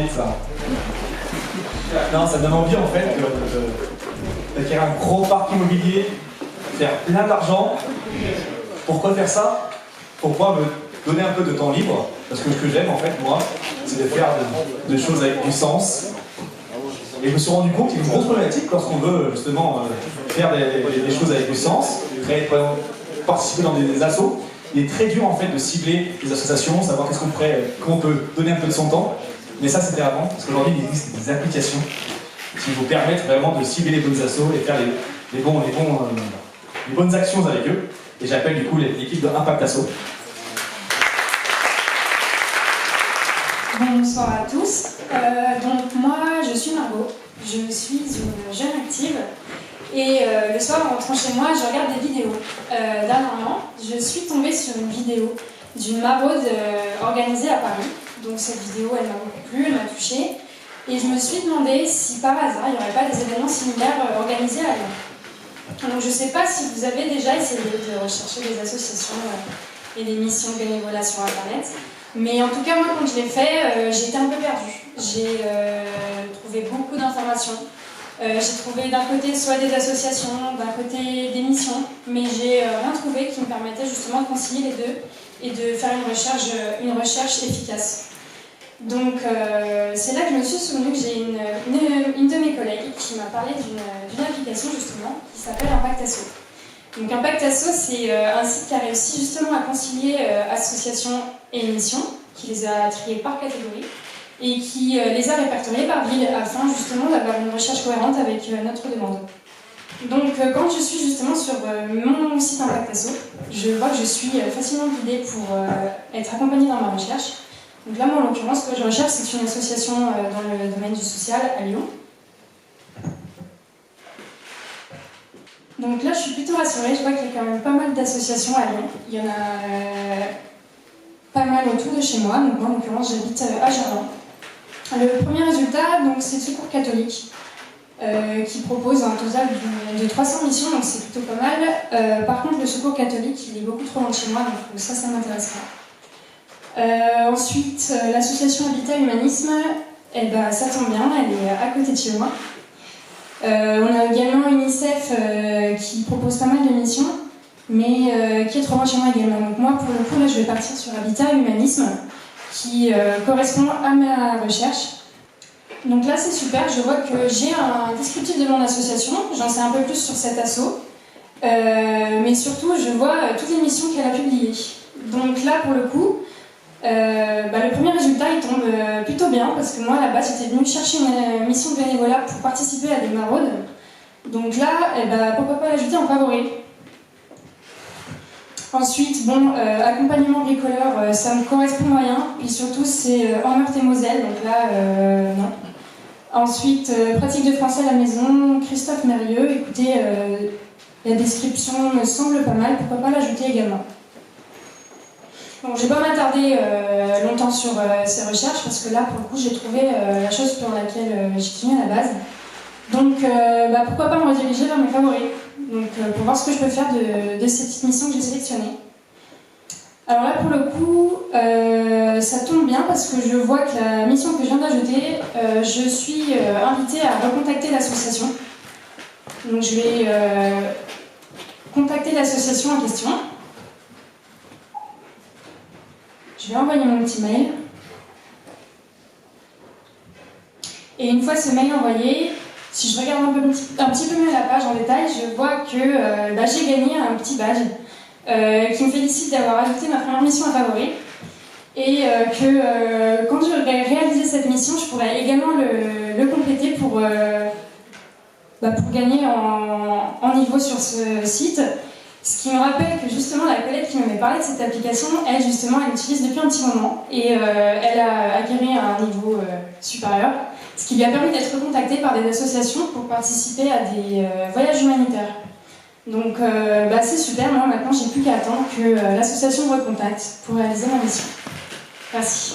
envie de ça. Non, ça me donne envie en fait d'acquérir un gros parc immobilier, faire plein d'argent. Pourquoi faire ça? Pourquoi me donner un peu de temps libre? Parce que ce que j'aime en fait, moi, c'est de faire des choses avec du sens. Et je me suis rendu compte qu'il y a une grosse problématique lorsqu'on veut justement faire des choses avec du sens, participer dans des assos. Il est très dur en fait de cibler les associations, savoir qu'est-ce qu'on ferait, comment on peut donner un peu de son temps. Mais ça c'était avant, parce qu'aujourd'hui il existe des applications qui vous permettent vraiment de cibler les bonnes assos et faire les bonnes actions avec eux. Et j'appelle du coup l'équipe de Impact Asso. Bonsoir à tous. Donc moi je suis Margot, je suis une jeune active. Et le soir, en rentrant chez moi, je regarde des vidéos. Dernièrement, je suis tombée sur une vidéo d'une maraude organisée à Paris. Donc cette vidéo, elle m'a beaucoup plu, elle m'a touchée. Et je me suis demandé si par hasard, il n'y aurait pas des événements similaires organisés à Lyon. Donc je ne sais pas si vous avez déjà essayé de rechercher des associations et des missions bénévolat sur Internet. Mais en tout cas, moi, quand je l'ai fait, j'étais un peu perdue. J'ai trouvé beaucoup d'informations. J'ai trouvé d'un côté soit des associations, d'un côté des missions, mais j'ai rien trouvé qui me permettait justement de concilier les deux et de faire une recherche efficace. Donc c'est là que je me suis souvenue que j'ai une de mes collègues qui m'a parlé d'une application justement qui s'appelle Impact Asso. Donc Impact Asso, c'est un site qui a réussi justement à concilier associations et missions, qui les a triées par catégorie, et qui les a répertoriés par ville afin justement d'avoir une recherche cohérente avec notre demande. Donc quand je suis justement sur mon site Impact Asso, je vois que je suis facilement guidée pour être accompagnée dans ma recherche. Donc là, moi, en l'occurrence, ce que je recherche, c'est une association dans le domaine du social à Lyon. Donc là, je suis plutôt rassurée, je vois qu'il y a quand même pas mal d'associations à Lyon. Il y en a pas mal autour de chez moi, donc moi, en l'occurrence, j'habite à Gerland. Le premier résultat, donc, c'est Secours catholique, qui propose un total de 300 missions, donc c'est plutôt pas mal. Par contre, le Secours catholique, il est beaucoup trop loin de chez moi, donc ça m'intéresse pas. Ensuite, l'association Habitat Humanisme, eh ben, ça tombe bien, elle est à côté de chez moi. On a également UNICEF qui propose pas mal de missions, mais qui est trop loin de chez moi également. Donc moi, pour le coup, là, je vais partir sur Habitat Humanisme, qui correspond à ma recherche. Donc là, c'est super, je vois que j'ai un descriptif de mon association, j'en sais un peu plus sur cet asso, mais surtout, je vois toutes les missions qu'elle a publiées. Donc là, pour le coup, le premier résultat, il tombe plutôt bien, parce que moi, à la base, j'étais venue chercher une mission de bénévolat pour participer à des maraudes. Donc là, pourquoi pas l'ajouter en favori. Ensuite, accompagnement bricoleur, ça me correspond moyen, et surtout, c'est en Meurthe-et-Moselle, donc là, non. Ensuite, pratique de français à la maison, Christophe Mérieux, écoutez, la description me semble pas mal, pourquoi pas l'ajouter également. Bon, je ne vais pas m'attarder longtemps sur ces recherches parce que là, pour le coup, j'ai trouvé la chose pour laquelle j'ai tenu à la base. Donc, pourquoi pas me rediriger vers mes favoris, donc, pour voir ce que je peux faire de ces petites missions que j'ai sélectionnées. Alors là, pour le coup, ça tombe bien parce que je vois que la mission que je viens d'ajouter, je suis invitée à recontacter l'association. Donc, je vais contacter l'association en question. Je vais envoyer mon petit mail. Et une fois ce mail envoyé, si je regarde un petit peu mieux la page en détail, je vois que j'ai gagné un petit badge qui me félicite d'avoir ajouté ma première mission à favori. Et que quand j'aurai réalisé cette mission, je pourrai également le compléter pour gagner en niveau sur ce site. Ce qui me rappelle que justement la collègue qui m'avait parlé de cette application, elle justement, elle l'utilise depuis un petit moment et elle a acquis un niveau supérieur, ce qui lui a permis d'être contactée par des associations pour participer à des voyages humanitaires. Donc c'est super, moi maintenant j'ai plus qu'à attendre que l'association me recontacte pour réaliser ma mission. Merci.